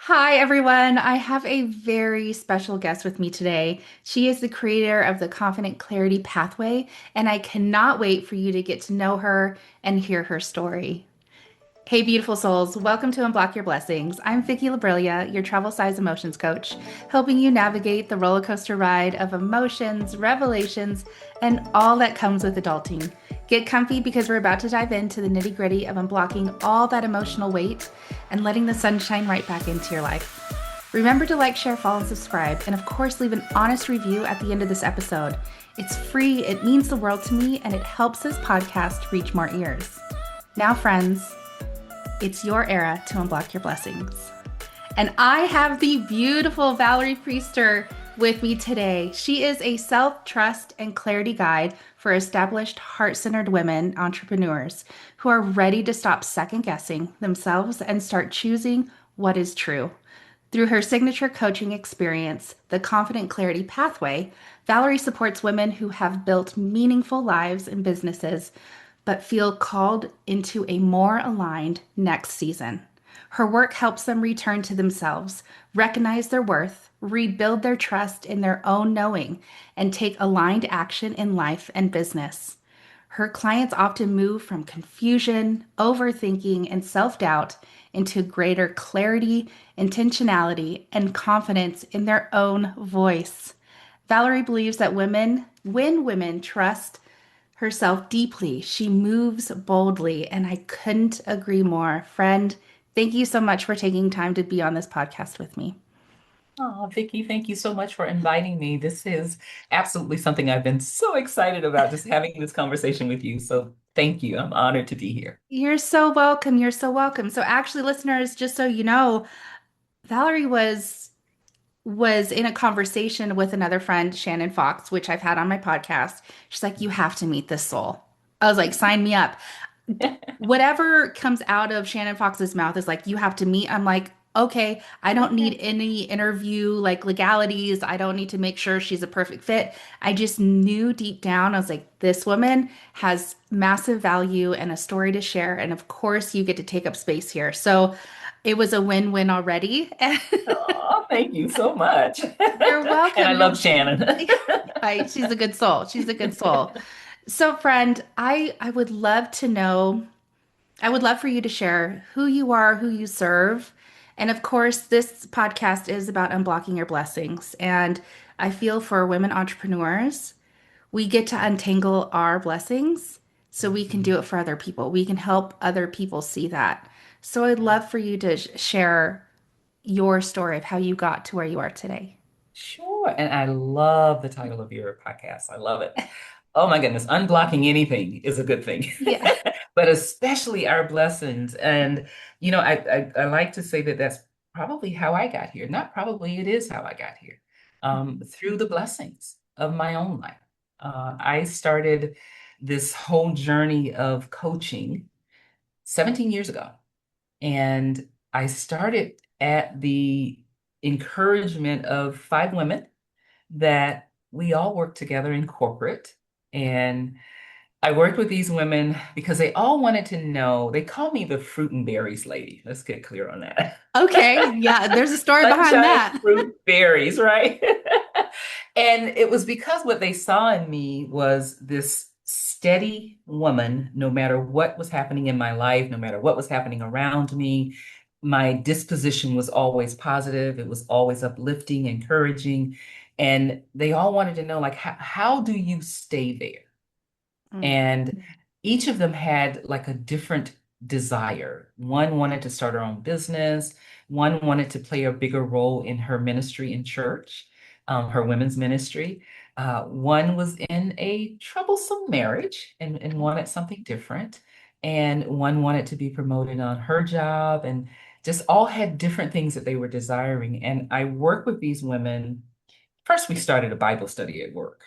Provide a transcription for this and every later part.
Hi, everyone. I have a very special guest with me today. She is the creator of the Confident Clarity Pathway, and I cannot wait for you to get to know her and hear her story. Hey, beautiful souls. Welcome to Unblock Your Blessings. I'm Vicki Lebrilla, your travel size emotions coach, helping you navigate the roller coaster ride of emotions, revelations, and all that comes with adulting. Get comfy because we're about to dive into the nitty gritty of unblocking all that emotional weight and letting the sun shine right back into your life. Remember to like, share, follow, and subscribe, and of course, leave an honest review at the end of this episode. It's free, it means the world to me, and it helps this podcast reach more ears. Now, friends, it's your era to unblock your blessings. And I have the beautiful Valerie Priester with me today. She is a self-trust and clarity guide for established heart-centered women entrepreneurs who are ready to stop second-guessing themselves and start choosing what is true. Through her signature coaching experience, the Confident Clarity Pathway, Valerie supports women who have built meaningful lives and businesses but feel called into a more aligned next season. Her work helps them return to themselves, recognize their worth, rebuild their trust in their own knowing, and take aligned action in life and business. Her clients often move from confusion, overthinking, and self doubt into greater clarity, intentionality, and confidence in their own voice. Valerie believes that when women trust herself deeply, she moves boldly, and I couldn't agree more. Friend, thank you so much for taking time to be on this podcast with me. Oh, Vicki, thank you so much for inviting me. This is absolutely something I've been so excited about, just having this conversation with you. So thank you. I'm honored to be here. You're so welcome. You're so welcome. So actually, listeners, just so you know, Valerie was in a conversation with another friend, Shannon Fox, which I've had on my podcast. She's like, "You have to meet this soul." I was like, "Sign me up." Whatever comes out of Shannon Fox's mouth is like, you have to meet. I'm like, okay, I don't need any interview like legalities. I don't need to make sure she's a perfect fit. I just knew deep down, I was like, this woman has massive value and a story to share. And of course, you get to take up space here. So it was a win-win already. Oh, thank you so much. You're And I welcome. love Shannon. She's a good soul. She's a good soul. So, friend, I would love to know. I would love for you to share who you are, who you serve. And of course, this podcast is about unblocking your blessings. And I feel for women entrepreneurs, we get to untangle our blessings so we can do it for other people. We can help other people see that. So I'd love for you to share your story of how you got to where you are today. Sure. And I love the title of your podcast. I love it. Oh my goodness, unblocking anything is a good thing, Yeah. but especially our blessings. And, I like to say that that's probably how I got here. Not probably, it is how I got here, through the blessings of my own life. I started this whole journey of coaching 17 years ago. And I started at the encouragement of five women that we all worked together in corporate. And I worked with these women because they all wanted to know, they call me the fruit and berries lady. Let's get clear on that. Okay. Yeah. There's a story behind Sunshine, that. fruit, berries, right? And it was because what they saw in me was this steady woman, no matter what was happening in my life, no matter what was happening around me. My disposition was always positive. It was always uplifting, encouraging. And they all wanted to know, like, how do you stay there? Mm. And each of them had like a different desire. One wanted to start her own business. One wanted to play a bigger role in her ministry in church, her women's ministry. One was in a troublesome marriage and wanted something different. And one wanted to be promoted on her job and just all had different things that they were desiring. And I work with these women. First, we started a Bible study at work.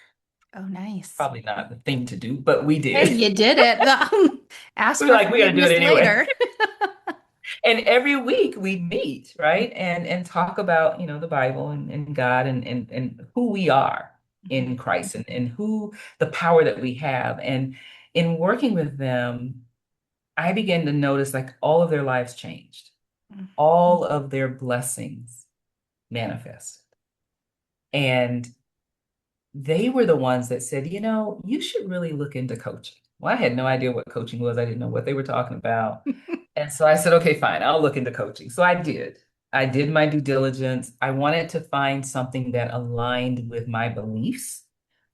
Oh, nice. Probably not the thing to do, but we Hey, did. you did it. Ask We were for like, we got to do it forgiveness anyway. later. And every week we meet, right? And talk about, the Bible and God and who we are in Christ and who the power that we have. And in working with them, I began to notice like all of their lives changed. all of their blessings manifested. And they were the ones that said, you should really look into coaching. Well, I had no idea what coaching was. I didn't know what they were talking about. And so I said, okay, fine, I'll look into coaching. So I did. I did my due diligence. I wanted to find something that aligned with my beliefs,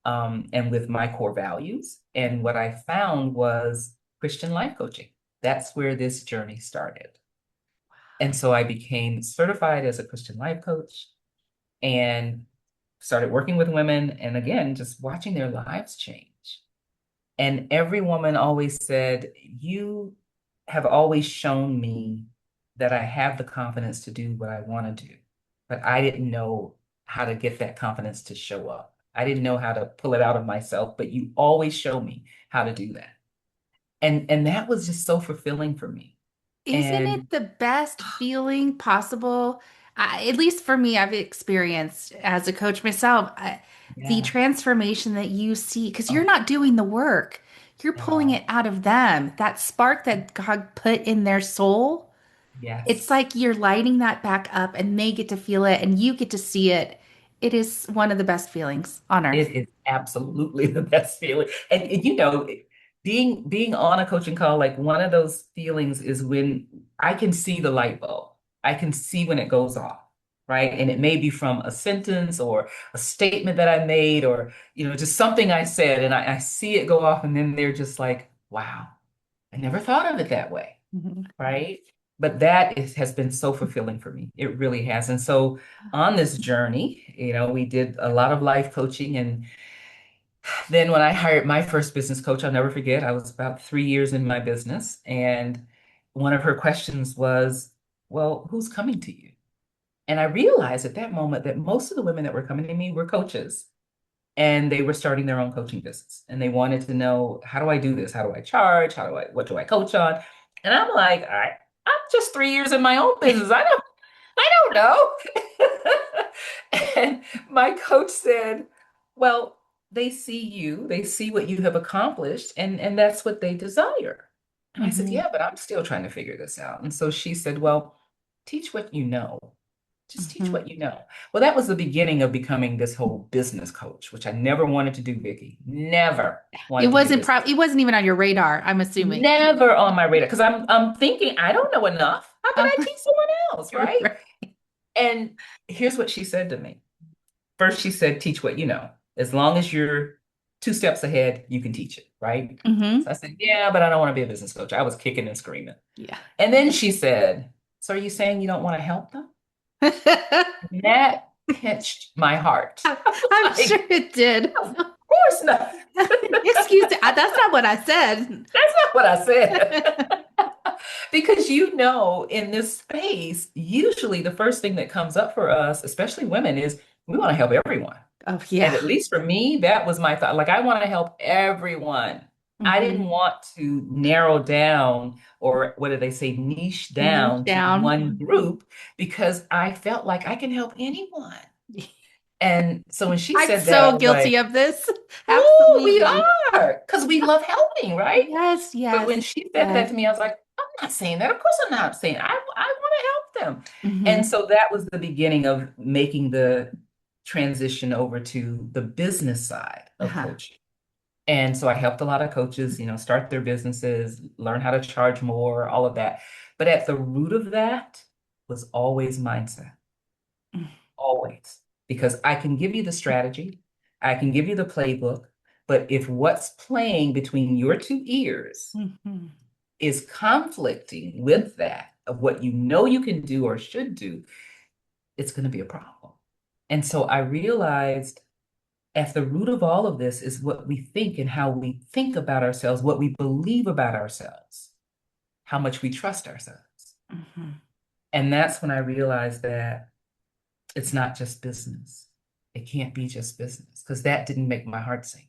and with my core values. And what I found was Christian life coaching. That's where this journey started. And so I became certified as a Christian life coach and started working with women and again, just watching their lives change. And every woman always said, you have always shown me that I have the confidence to do what I want to do, but I didn't know how to get that confidence to show up. I didn't know how to pull it out of myself, but you always show me how to do that. And that was just so fulfilling for me. Isn't it And the best feeling possible? At least for me, I've experienced as a coach myself, the yeah, transformation that you see, because you're oh, not doing the work, you're at pulling it all. out of them. That spark that God put in their soul, it's Yes. like you're lighting that back up and they get to feel it and you get to see it. It is one of the best feelings on earth. It is absolutely the best feeling. And being on a coaching call, like one of those feelings is when I can see the light bulb. I can see when it goes off, right? And it may be from a sentence or a statement that I made or, just something I said and I see it go off and then they're just like, wow, I never thought of it that way, Mhm. right? But has been so fulfilling for me. It really has. And so on this journey, we did a lot of life coaching and then when I hired my first business coach, I'll never forget, I was about 3 years in my business. And one of her questions was, well, who's coming to you? And I realized at that moment that most of the women that were coming to me were coaches and they were starting their own coaching business. And they wanted to know, how do I do this? How do I charge? What do I coach on? And I'm like, all right, I'm just 3 years in my own business. I don't know. And my coach said, well, they see what you have accomplished, and that's what they desire. And I said, Mhm. yeah, but I'm still trying to figure this out. And so she said, well, teach what you know. Just teach Mhm. what you know. Well, that was the beginning of becoming this whole business coach, which I never wanted to do, Vicki. Never wanted to do this. It wasn't even on your radar, I'm assuming. Never on my radar. Because I'm thinking, I don't know enough. How can I Uh, teach someone else, right? right. And here's what she said to me. First, she said, teach what you know. As long as you're 2 steps ahead, you can teach it, right? Hmm. So I said, yeah, but I don't want to be a business coach. I was kicking and screaming. Yeah. And then she said, so are you saying you don't want to help them? I'm And that pinched my heart. I was sure like, it did. of course not. Excuse me, that's not what I said. That's not what I said. Because in this space, usually the first thing that comes up for us, especially women, is we want to help everyone. Oh, And yeah. at least for me, that was my thought. Like, I want to help everyone. I didn't Hmm. want to narrow down, or what do they say, niche Niche down to down. one group because I felt like I can help anyone. And so when she I'm said that, I so was like, guilty of this. oh, we Absolutely. are, because we love helping, right? Yes, But when yes, she said that yes. to me, I was like, I'm not saying that. Of course, I'm not saying I want to help them. And Hmm. so that was the beginning of making the transition over to the business side of Uh-huh. coaching. And so I helped a lot of coaches, start their businesses, learn how to charge more, all of that. But at the root of that was always mindset, always. Because I can give you the strategy, I can give you the playbook, but if what's playing between your two ears Hmm. is conflicting with that of what you know you can do or should do, it's going to be a problem. And so I realized at the root of all of this is what we think and how we think about ourselves, what we believe about ourselves, how much we trust ourselves. Hmm. And that's when I realized that it's not just business. It can't be just business because that didn't make my heart sing.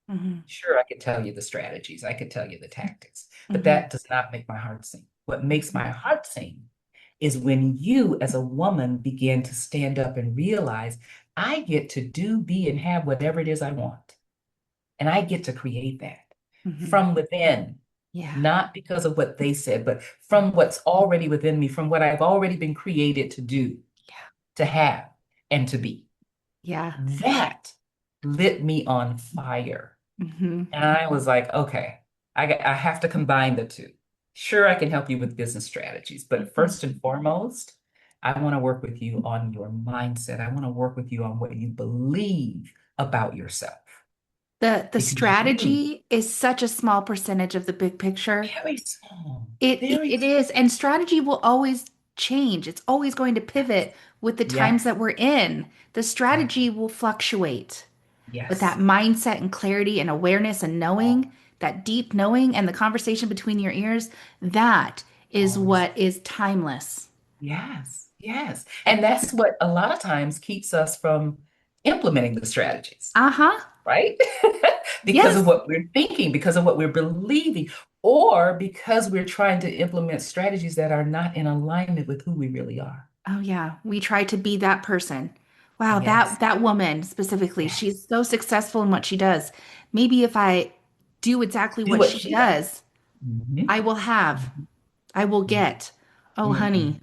Hmm. Sure, I could tell you the strategies, I could tell you the tactics, but Hmm. that does not make my heart sing. What makes my heart sing is when you, as a woman, begin to stand up and realize I get to do, be, and have whatever it is I want. And I get to create that Hmm. from within. Yeah. not because of what they said, but from what's already within me, from what I've already been created to do, Yeah. to have, and to be. Yeah. That lit me on fire. Hmm. And I was like, okay, I have to combine the two. Sure, I can help you with business strategies, but Hmm. first and foremost, I want to work with you on your mindset. I want to work with you on what you believe about yourself. The Because you, strategy is such a small percentage of the big picture. very small, It very it is, small. and strategy will always change. It's always going to Yes, pivot with the times yes, that we're in. The yes, strategy will fluctuate. But that yes. mindset and clarity and awareness and Oh, knowing, that deep knowing and the conversation between your ears, that is always. what is timeless. Yes, yes. And And that's what a lot of times keeps us from implementing the strategies, uh-huh. right? Because of Yes. what we're thinking, because of what we're believing, or because we're trying to implement strategies that are not in alignment with who we really are. Oh yeah, we try to be that person. Wow, Yes, that woman specifically, yes. she's so successful in what she does. Maybe if I do exactly Do what what she she does. does, Mhm, I will have, mhm, I will mhm, get. Oh, mhm. honey,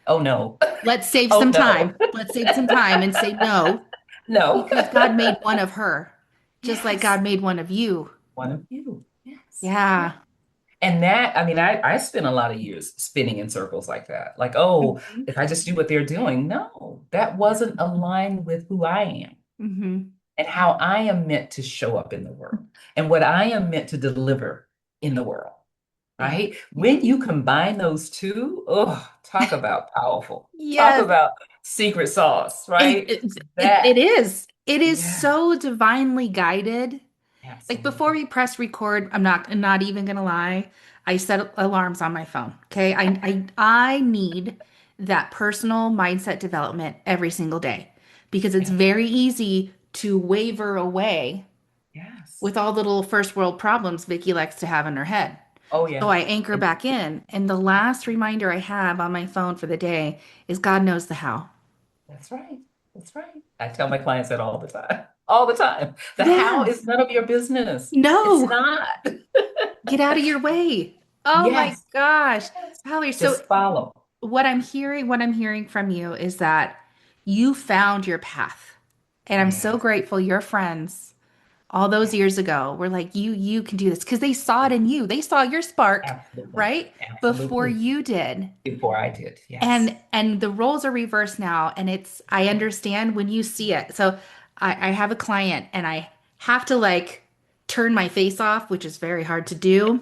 Oh no. let's save Oh some no. time. Let's save some time and say no No. because God made one of her, just like Yes. God made one of you. One of you. Yes. Yes. Yeah. And that, I mean, I spent a lot of years spinning in circles like that. Like, oh, Hmm. if I just do what they're doing. No, that wasn't aligned with who I am Hmm. and how I am meant to show up in the world and what I am meant to deliver in the world, Yeah. right? Yeah. When you combine those two, oh, talk about powerful. Talk Yes. about secret sauce, It, right? it, it That, is. It is yeah, so divinely guided. Like before absolutely. we press record, I'm not even gonna lie. I set alarms on my phone. Okay. I need that personal mindset development every single day because it's Yes, very easy to waver away yes. with all the little first world problems Vicky likes to have in her head. Oh, So yeah. I anchor And back in, and the last reminder I have on my phone for the day is God knows the how. that's right. That's right. I tell my clients that all the time. All the time. The how Yeah. is none of your business. It's No. not. Get out of your way. Oh my Yes. gosh. Yes. Valerie, so Just follow. what I'm hearing from you is that you found your path. And I'm so Yes. grateful your friends all those Yes. years ago were like, you can do this because they saw it Yes. in you. They saw your spark, Absolutely. right? Before Absolutely. you did. Before I did. Yes. And the roles are reversed now, and I understand when you see it. So I have a client and I have to like turn my face off, which is very hard to do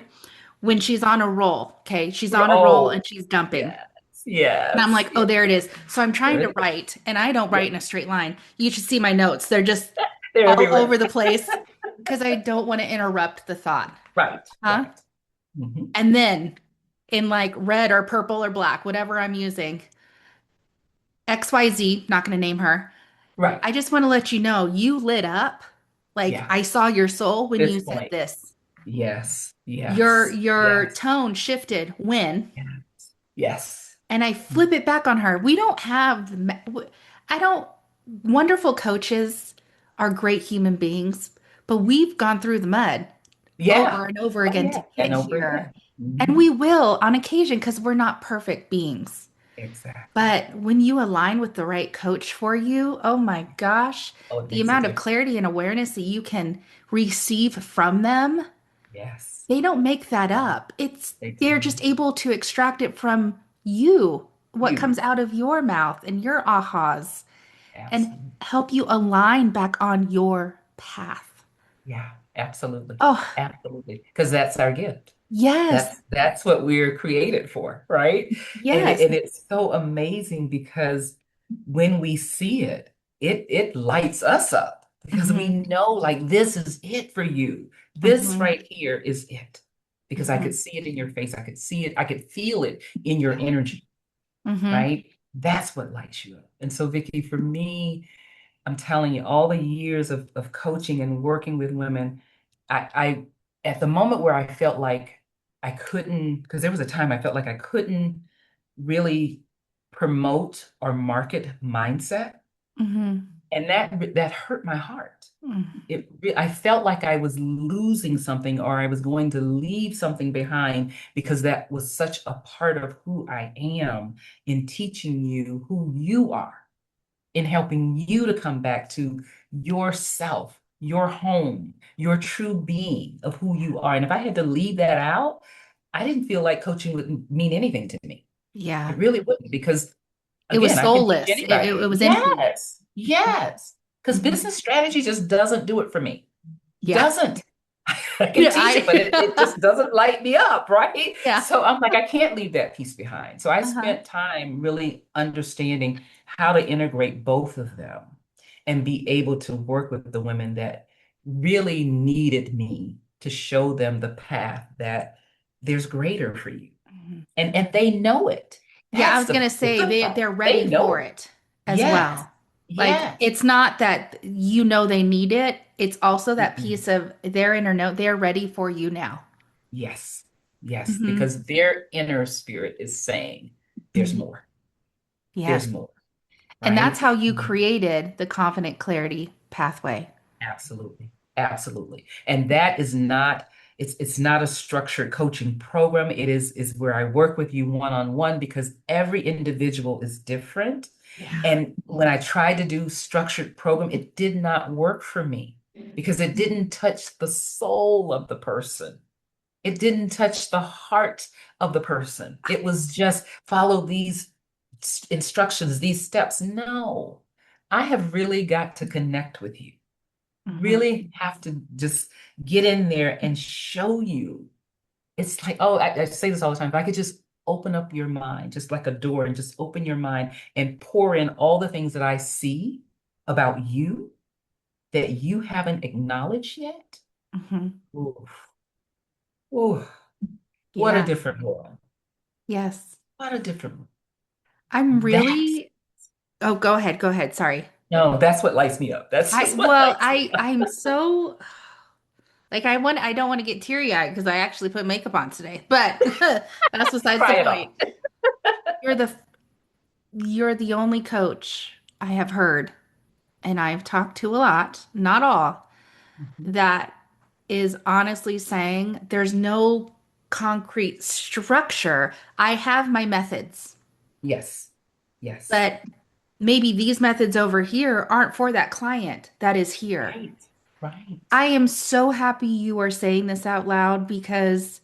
when she's on a roll. Okay. She's on a roll Oh, and she's dumping. yes. And I'm Yes. like, oh, Yes. there it is. So I'm trying to There write, and I don't Yeah. write in a straight line. You should see my notes. They're just They're all everywhere. over the place because I don't want to interrupt the thought. Right. Huh? Right. Hmm. And then in like red or purple or black, whatever I'm using, XYZ, not going to name her. Right. I just want to let you know you lit up. Like Yeah. I saw your soul when This you said point. this. Yes. Your Yes. your Yes. tone shifted when, Yes. Yes. and I flip it back on her. We don't have, I don't, wonderful coaches are great human beings, but we've gone through the mud over Yeah. and over Oh, again to yeah. get And over here. again. And Mhm. we will on occasion because we're not perfect beings. Exactly. But when you align with the right coach for you, oh my gosh, Oh, it the makes a amount of difference. clarity and awareness that you can receive from them, Yes. they don't make that up. It's They they're do. just able to extract it from you, what You. comes out of your mouth and your ahas, and Absolutely. help you align back on your path. Yeah. Absolutely. Oh, Absolutely. Because that's our gift. yes. That's what we're created for, right? Yes. And it's so amazing because when we see it, it lights us up because we Hmm. know like this is it for you. This Hmm. right here is it. Because I Hmm. could see it in your face. I could see it, I could feel it in your Yeah. energy, Hmm. right? That's what lights you up. And so, Vicki, for me, I'm telling you, all the years of coaching and working with women, I at the moment where I felt like I couldn't, because there was a time I felt like I couldn't really promote or market mindset. Hmm. And that hurt my heart. Mm. I felt like I was losing something or I was going to leave something behind because that was such a part of who I am in teaching you who you are, in helping you to come back to yourself, your home, your true being of who you are. And if I had to leave that out, I didn't feel like coaching would mean anything to me. Yeah. It really wouldn't, because It was again, I can teach soulless. It anybody. was empty. Yes, yes. Because Mhm. business strategy just doesn't do it for me. Yeah. Doesn't. I can Yeah, teach it, but it just doesn't light me up, right? yeah. So I'm like, I can't leave that piece behind. So I Uh-huh. spent time really understanding how to integrate both of them and be able to work with the women that really needed me to show them the path that there's greater for you. Mhm. And they know it. Yeah, I That's was gonna the say good part. they're ready They know for it. it as Yes. well. Like Yes. it's not that you know they need it. It's also that Mm-mm. piece of their inner note. They're ready for you now. Yes. Yes. Hmm. Because their inner spirit is saying, there's more. There's Yes. more. And that's Right? how you Mhm. created the confident clarity pathway. Absolutely. Absolutely. And that is not, it's not a structured coaching program. It is where I work with you one-on-one because every individual is different. Yeah. And when I tried to do structured program, it did not work for me because it didn't touch the soul of the person. It didn't touch the heart of the person. It was just follow these instructions, these steps. No, I have really got to connect with you, Hmm. really have to just get in there and show you. It's like, oh, I say this all the time. If I could just open up your mind, just like a door, and just open your mind and pour in all the things that I see about you that you haven't acknowledged yet. Hmm. Ooh, ooh, what a Yeah. different world. Yes. What a different world. I'm That's, really, oh, go ahead. Go ahead. Sorry. no, that's what lights me up. That's I just what well, lights me up. I'm so like I don't want to get teary-eyed because I actually put makeup on today. But that's besides the Cry it point. off. You're the you're the only coach I have heard, and I've talked to a lot, not all, Mhm. that is honestly saying there's no concrete structure. I have my methods, Yes, yes, but maybe these methods over here aren't for that client that is here. right, right, I am so happy you are saying this out loud because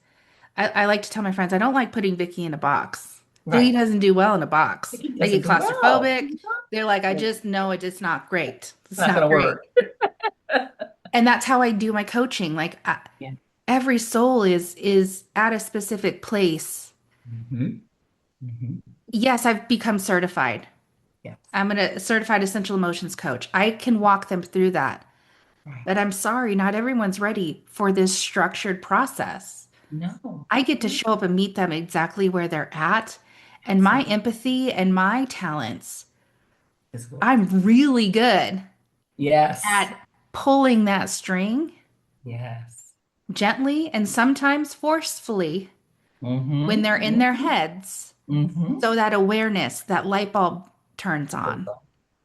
I like to tell my friends I don't like putting Vicky in a box. Vicky right. doesn't do well in a box. He They doesn't get do well. claustrophobic. They're like, I just know it's not great. It's It's not not going to great. work. And that's how I do my coaching. Yeah. Every soul is at a specific place. Hmm. Hmm. Yes, I've become certified. Yes. I'm a certified essential emotions coach. I can walk them through that. Right. But I'm sorry, not everyone's ready for this structured process. No. I get to No. show up and meet them exactly where they're at. And my Absolutely. empathy and my talents, It's what. I'm really good Yes. at pulling that string Yes. gently and sometimes forcefully when Mm-hmm. they're in their Mm-hmm. heads. Mm-hmm. So that awareness, that light bulb turns on.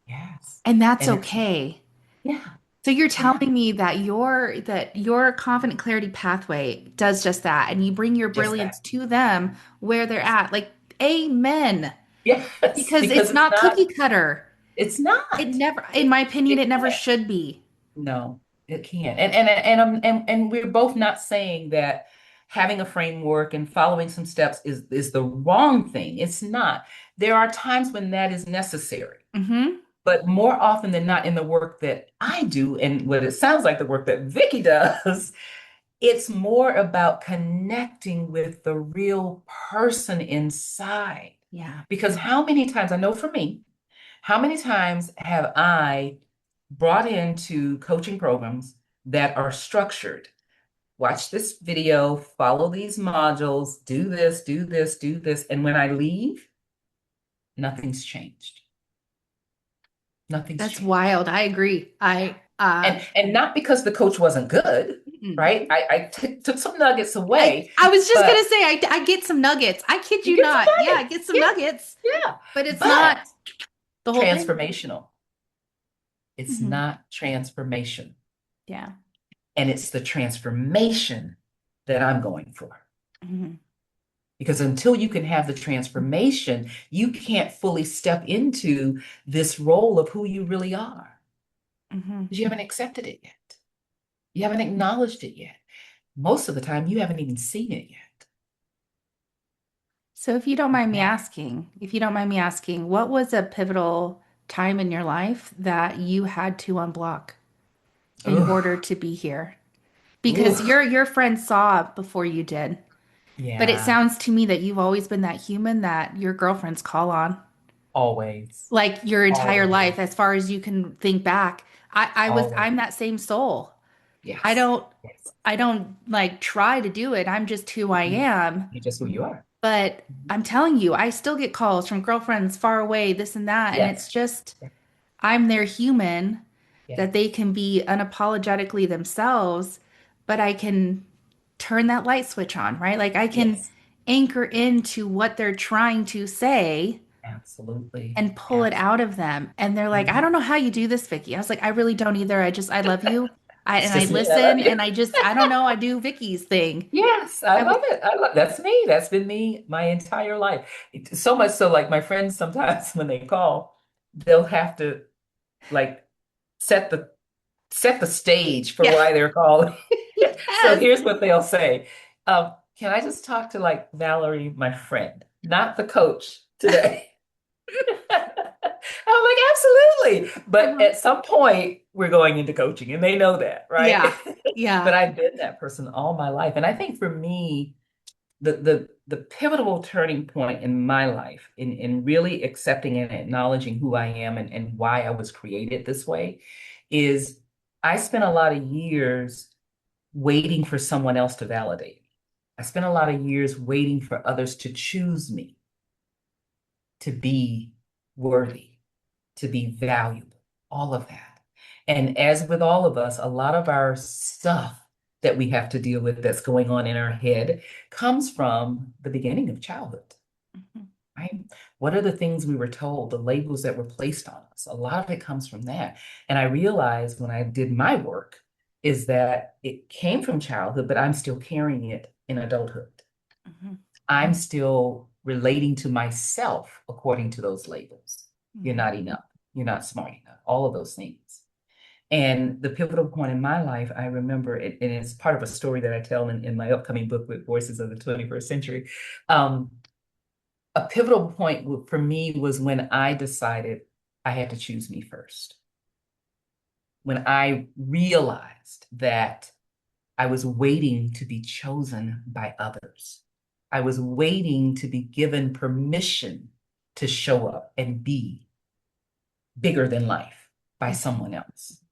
Yes. And that's And it's, okay. yeah. So you're Yeah. telling me that your confident clarity pathway does just that and you bring your Just that. brilliance to them where they're at. Like amen. Yes. Because Because it's not cookie cutter. it's It not. never, in my opinion, It it never can't. should be. No, it can't. And we're both not saying that having a framework and following some steps is the wrong thing. It's not. There are times when that is necessary, Hmm. but more often than not in the work that I do and what it sounds like the work that Vicky does, it's more about connecting with the real person inside. Yeah. Because how many times, I know for me, how many times have I brought into coaching programs that are structured? Watch this video, follow these modules, do this, do this, do this. And when I leave, nothing's changed. Nothing's That's changed. wild. I agree. Yeah. And not because the coach wasn't good, Mm-mm. right? I took some nuggets away, I was just but gonna say I get some nuggets. I kid you you get some not. Yeah, I nuggets. get some Yeah, nuggets, yeah. but it's not But the whole thing. transformational. It's Hmm. not transformation. Yeah. And it's the transformation that I'm going for. Hmm. Because until you can have the transformation, you can't fully step into this role of who you really are. Hmm. Because you haven't accepted it yet. You haven't acknowledged it yet. Most of the time, you haven't even seen it yet. So Yeah. if you don't mind me asking, what was a pivotal time in your life that you had to unblock in Ooh, order to be here? ooh, Because your friend saw before you did. But it yeah, sounds to me that you've always been that human that your girlfriends call on, always, like your entire always, life, as far as you can think back. I'm always. that same soul. I Yes, don't, yes. I don't like try to do it. I'm just who I Mhm. am. You're just who you are. But Mhm. I'm telling you, I still get calls from girlfriends far away, this and that. And it's Yes, just, I'm their human that they yes, can be unapologetically themselves, but I can turn that light switch on, right? Like I can yes. anchor into what they're trying to say Absolutely, and pull it out of absolutely. them. And they're like, I Mhm. don't know how you do this, Vicky. I was like, I really don't either. I love you. It's And I just me, and I love listen you. and I don't know. I do Vicky's thing. Yes, I I love would, it. I love that's me. That's been me my entire life. So much so, like my friends sometimes when they call, they'll have to like set the set the stage for yeah, why they're calling. So yes. here's what they'll say. Can I just talk to like Valerie, my friend, not the coach today? I'm like, absolutely. But Uh-huh. at some point, we're going into coaching, and they know that, right? Yeah, yeah. But I've been that person all my life. And I think for me, the pivotal turning point in my life in really accepting and acknowledging who I am and why I was created this way is I spent a lot of years waiting for someone else to validate me. I spent a lot of years waiting for others to choose me to be worthy, to be valuable, all of that. And as with all of us, a lot of our stuff that we have to deal with that's going on in our head comes from the beginning of childhood, Mhm. right? What are the things we were told, the labels that were placed on us? A lot of it comes from that. And I realized when I did my work is that it came from childhood, but I'm still carrying it in adulthood. Mhm. I'm still relating to myself according to those labels. You're Mhm. not enough. You're not smart enough. All of those things. And the pivotal point in my life, I remember it, and it's part of a story that I tell in my upcoming book with Voices of the 21st Century. Um, a pivotal point for me was when I decided I had to choose me first. When I realized that I was waiting to be chosen by others. I was waiting to be given permission to show up and be bigger than life by someone else,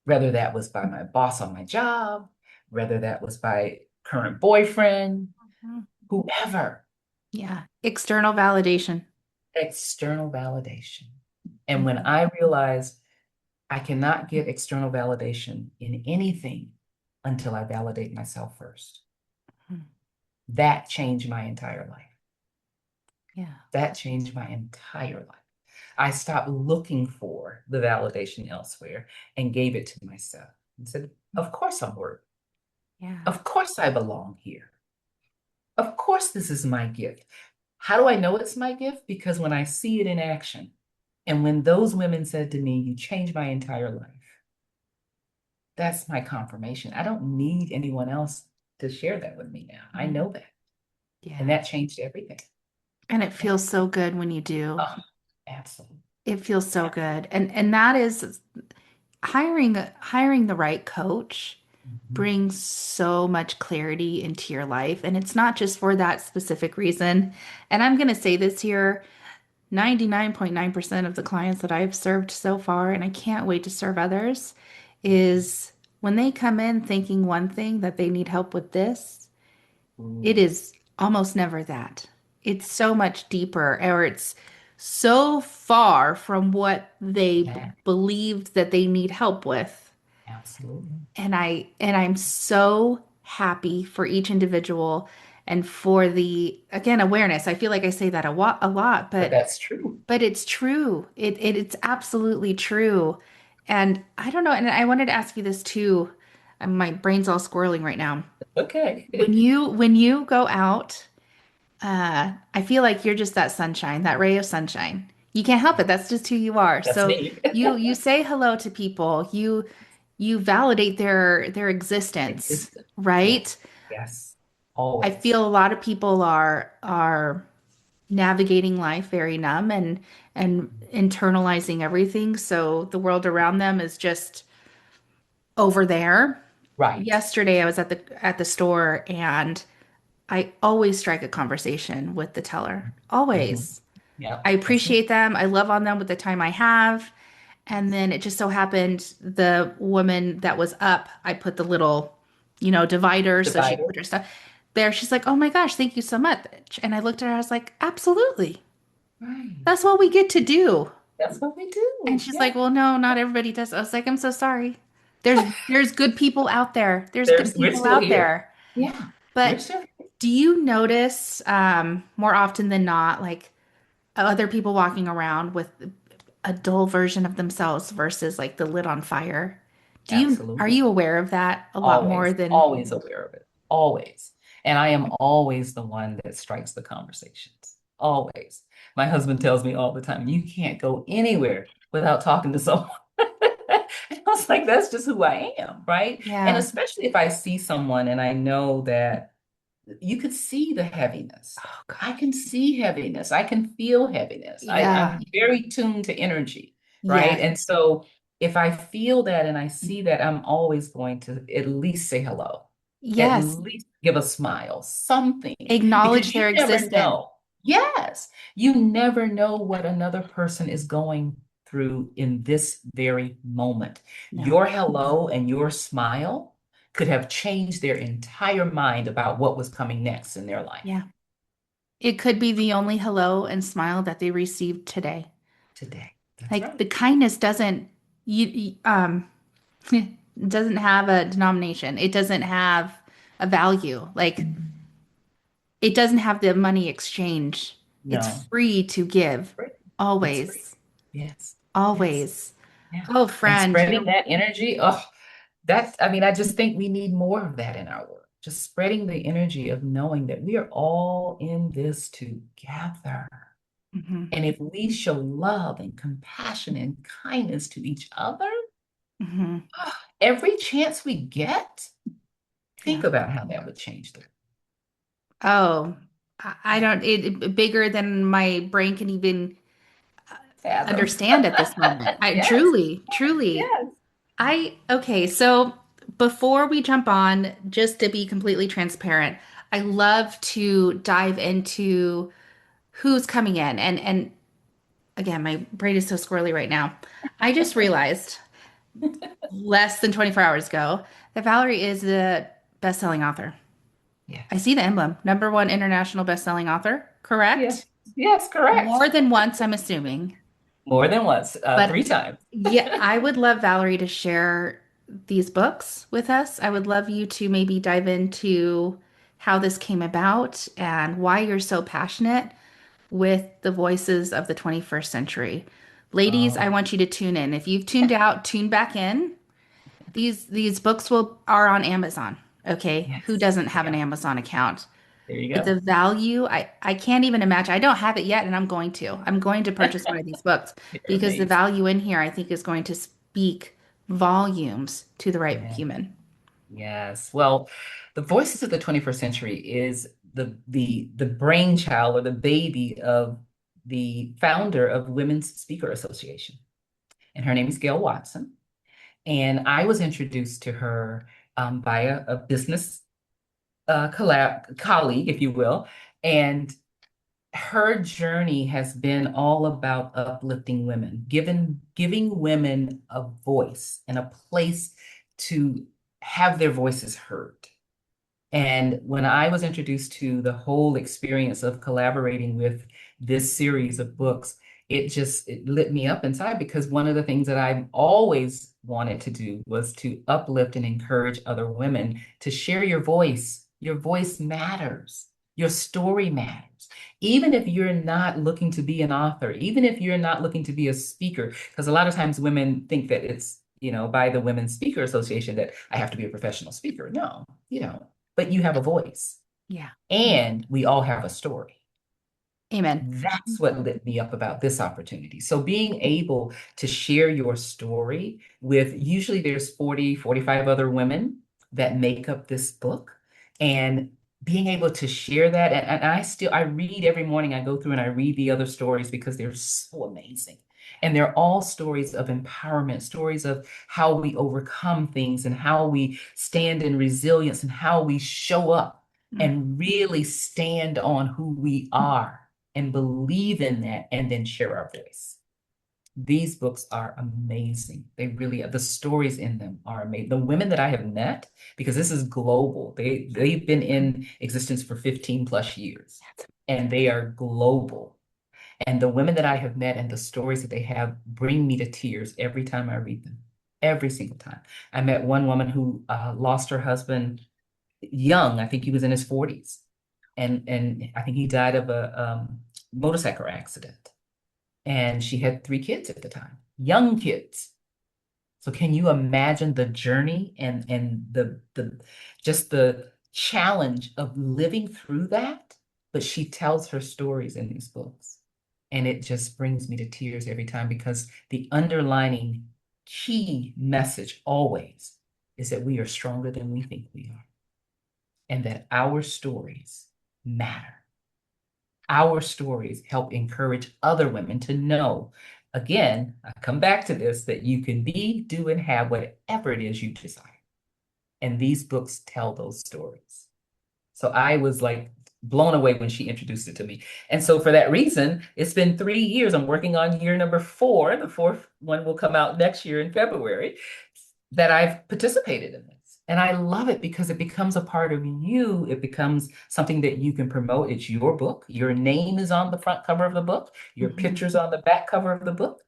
whether that was by my boss on my job, whether that was by current boyfriend, Mhm. whoever, Yeah. External validation. external validation. And when Mhm. I realized I cannot get external validation in anything until I validate myself first, Mhm. that changed my entire life. Yeah. That changed my entire life. I stopped looking for the validation elsewhere and gave it to myself and said, of course I'm worthy. Yeah. Of course I belong here. Of course this is my gift. How do I know it's my gift? Because when I see it in action, and when those women said to me, you changed my entire life, that's my confirmation. I don't need anyone else to share that with me now. I Mhm. know that. And Yeah. that changed everything. And it That, feels so good when you do. oh, absolutely. It feels so Absolutely. good. And that is hiring the right coach Mhm. brings so much clarity into your life. And it's not just for that specific reason. And I'm going to say this here, 99.9% of the clients that I've served so far, and I can't wait to serve others, is when they come in thinking one thing that they need help with this, it Ooh, is almost never that. It's so much deeper, or it's so far from what they yeah, believed that they need help with. absolutely. And I'm so happy for each individual and for the again awareness. I feel like I say that a lot, But but that's true. it's true. It's absolutely true. And I don't know, and I wanted to ask you this too. My brain's all squirreling right now. Okay. When you go out, I feel like you're just that sunshine, that ray of sunshine. You can't help it. That's just who you are. That's So me. you say hello to people. You validate their existence, Existent. Yes. right? Yes. I Always. feel a lot of people are navigating life very numb and internalizing everything. So the world around them is just over there. Right. Yesterday I was at the store and I always strike a conversation with the teller. Hmm. Always. Yeah. I That's me. appreciate them. I love on them with the time I have. And then it just so happened the woman that was up, I put the little, divider so she could Divider. put her stuff there. She's like, "Oh my gosh, thank you so much." And I looked at her, I was like, "Absolutely. Right. That's what we get to do." That's what we And do. she's Yeah. like, "Well, no, not everybody does." I was like, "I'm so sorry. There's good people out there. There's good We're people still out here. there." Yeah. We're But still here. do you notice more often than not, like other people walking around with a dull version of themselves versus like the lid on fire? Are Absolutely. you aware of that a lot more Always, than always aware of it. Always. And I am always the one that strikes the conversations. Always. My husband tells me all the time, you can't go anywhere without talking to someone. And I was like, that's just who I am, right? And yeah. especially if I see someone and I know that you could see the heaviness. Oh I God. can see heaviness. I can feel heaviness. I'm Yeah. very tuned to energy, right? Yes. And so if I feel that and I see that, I'm always going to at least say hello, at Yes. least give a smile, something, Acknowledge because you their never existence. know. Yes, you never know what another person is going through in this very moment. No. Your hello and your smile could have changed their entire mind about what was coming next in their life Yeah. It could be the only hello and smile that they received today. today. That's Like right. the kindness doesn't doesn't have a denomination. It doesn't have a value. Like it doesn't have the money exchange. It's No, free to give. free. It's free. Always. Yes. Yes. Always. Yeah. Oh, And friend, spreading that energy. Oh, I mean, I just think we need more of that in our work. Just spreading the energy of knowing that we are all in this together. Mhm, And if we show love and compassion and kindness to each other, mhm. every chance we get, think Yeah. about how that would change the Oh, I don't, bigger than my brain can even fathom. understand at this moment. I Yes, truly, truly, yes. okay. So before we jump on, just to be completely transparent, I love to dive into who's coming in. And again, my brain is so squirrely right now. I just realized less than 24 hours ago that Valerie is the best-selling author. I Yes. see the emblem, number one international best-selling author, Yes. correct? Yes, correct. More than once, I'm assuming. More than once, But 3 times. yeah, I would love Valerie to share these books with us. I would love you to maybe dive into how this came about and why you're so passionate with the voices of the 21st century. Ladies, I Oh, want you to tune in. If you've tuned out, tune back in. These books will are on Amazon. Okay, who yes. doesn't have an Yeah. Amazon account? There you But go. the value, I can't even imagine. I don't have it yet, and I'm going to. I'm going to purchase one of these books They're because the amazing. value in here, I think, is going to speak volumes to the right Yeah. human. Yes. Well, the Voices of the 21st Century is the brainchild or the baby of the founder of Women's Speaker Association. And her name is Gail Watson. And I was introduced to her by a business colleague, if you will. And her journey has been all about uplifting women, giving women a voice and a place to have their voices heard. And when I was introduced to the whole experience of collaborating with this series of books, it lit me up inside because one of the things that I always wanted to do was to uplift and encourage other women to share your voice. Your voice matters. Your story matters. Even if you're not looking to be an author, even if you're not looking to be a speaker, because a lot of times women think that it's, by the Women's Speaker Association that I have to be a professional speaker. No, you don't. But you have a voice Yeah. and we all have a story. Amen. That's what lit me up about this opportunity. So being able to share your story with usually there's 40, 45 other women that make up this book and being able to share that. And I read every morning, I go through and I read the other stories because they're so amazing. And they're all stories of empowerment, stories of how we overcome things and how we stand in resilience and how we show up and really stand on who we are and believe in that and then share our voice. These books are amazing. They really are. The stories in them are amazing. The women that I have met, because this is global, they've been in existence for 15 plus years and they are global. And the women that I have met and the stories that they have bring me to tears every time I read them, every single time. I met one woman who lost her husband young. I think he was in his 40s. And I think he died of a motorcycle accident. And she had 3 kids at the time, young kids. So can you imagine the journey and the just the challenge of living through that? But she tells her stories in these books. And it just brings me to tears every time because the underlining key message always is that we are stronger than we think we are and that our stories matter. Our stories help encourage other women to know, again, I come back to this, that you can be, do, and have whatever it is you desire. And these books tell those stories. So I was like blown away when she introduced it to me. And so for that reason, it's been 3 years. I'm working on year number 4. The fourth one will come out next year in February that I've participated in this. And I love it because it becomes a part of you. It becomes something that you can promote. It's your book. Your name is on the front cover of the book. Your Mhm. picture's on the back cover of the book.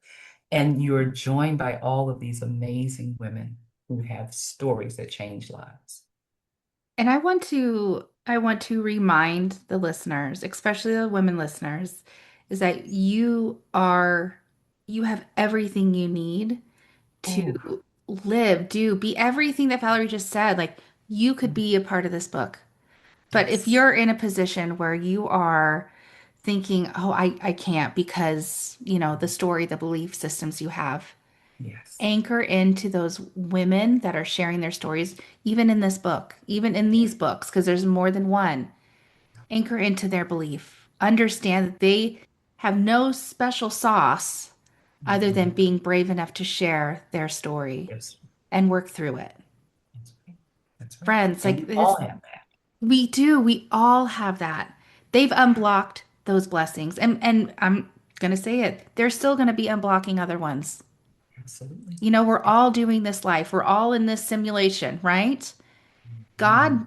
And you're joined by all of these amazing women who have stories that change lives. And I want to remind the listeners, especially the women listeners, is that you have everything you need Oh, to live, do, be everything that Valerie just said. Like you could be a part of this book. But if yes, you're in a position where you are thinking, oh, I can't because, the story, the belief systems you have, yes, anchor into those women that are sharing their stories, even in this book, even in these books, because there's more than one. Anchor into their belief. Understand that they have no special sauce other than mhm, being brave enough to share their story yes, and work through it. that's right. That's right. Friends, And like we all this, have that. we do, we all have that. They've unblocked those blessings. And I'm gonna say it, they're still gonna be unblocking other ones. Absolutely. We're all doing this life. We're all in this simulation, right? God Mhm.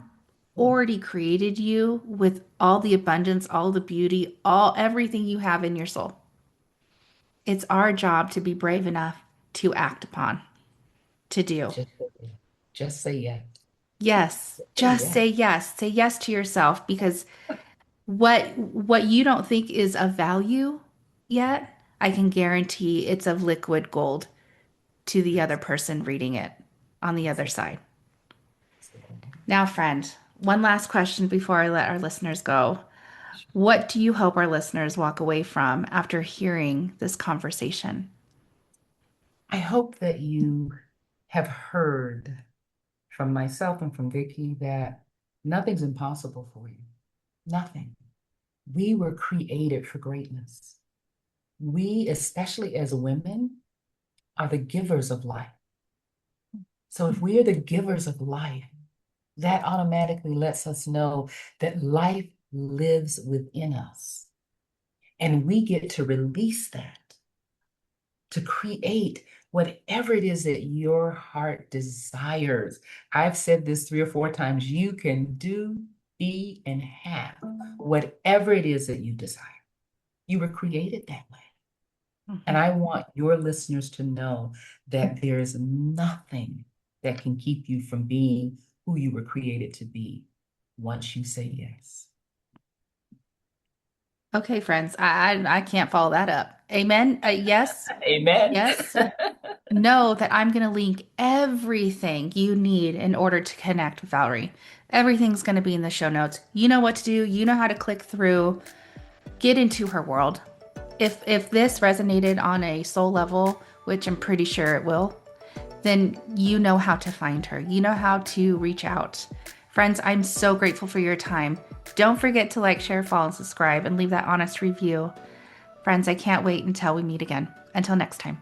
already created you with all the abundance, all the beauty, all everything you have in your soul. It's our job to be brave enough to act upon, to do. Just say yes. Just say yes. Yes, Say just yes. say yes. Say yes to yourself because what you don't think is of value yet, I can guarantee it's of liquid gold to the other Yes. person reading it on the other Yes. side. Absolutely. Now, friend, one last question before I let our listeners go. What do you hope our listeners walk away from after hearing this conversation? I hope that you have heard from myself and from Vicki that nothing's impossible for you. Nothing. We were created for greatness. We, especially as women, are the givers of life. So if we are the givers of life, that automatically lets us know that life lives within us. And we get to release that, to create whatever it is that your heart desires. I've said this 3 or 4 times. You can do, be, and have whatever it is that you desire. You were created that way. And Mhm. I want your listeners to know that there is nothing that can keep you from being who you were created to be once you say yes. Okay, friends, I can't follow that up. Amen. Yes, Amen. yes. Know that I'm going to link everything you need in order to connect with Valerie. Everything's going to be in the show notes. You know what to do. You know how to click through, get into her world. If this resonated on a soul level, which I'm pretty sure it will, then you know how to find her. You know how to reach out. Friends, I'm so grateful for your time. Don't forget to like, share, follow, and subscribe, and leave that honest review. Friends, I can't wait until we meet again. Until next time.